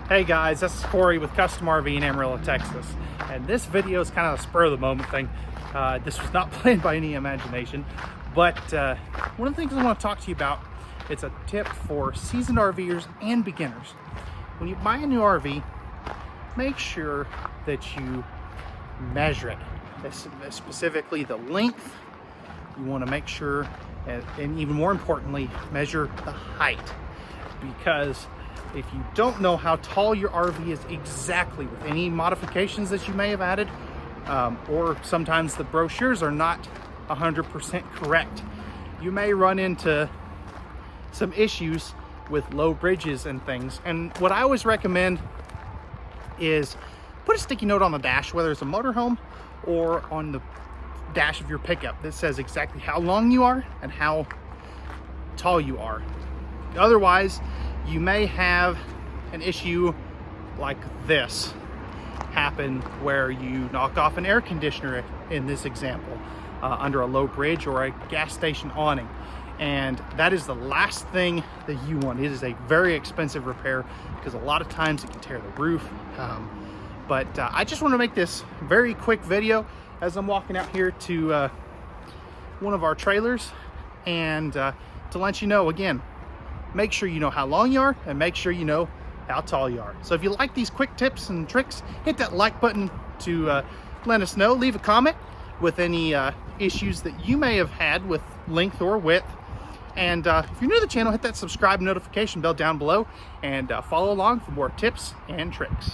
Hey guys, this is Corey with Custom RV in Amarillo, Texas. And this video is kind of a spur of the moment thing. This was not planned by any imagination, but one of the things I want to talk to you about, it's a tip for seasoned RVers and beginners. When you buy a new RV, make sure that you measure it, specifically the length. You want to make sure, and even more importantly, measure the height, because if you don't know how tall your RV is exactly with any modifications that you may have added, or sometimes the brochures are not 100% correct, you may run into some issues with low bridges and things. And what I always recommend is put a sticky note on the dash, whether it's a motorhome or on the dash of your pickup, that says exactly how long you are and how tall you are. Otherwise, you may have an issue like this happen, where you knock off an air conditioner in this example under a low bridge or a gas station awning, and that is the last thing that you want. It is a very expensive repair because a lot of times it can tear the roof. But I just want to make this very quick video as I'm walking out here to one of our trailers, and to let you know again, make sure you know how long you are and make sure you know how tall you are. So if you like these quick tips and tricks, hit that like button to let us know. Leave a comment with any issues that you may have had with length or width. And if you're new to the channel, hit that subscribe notification bell down below and follow along for more tips and tricks.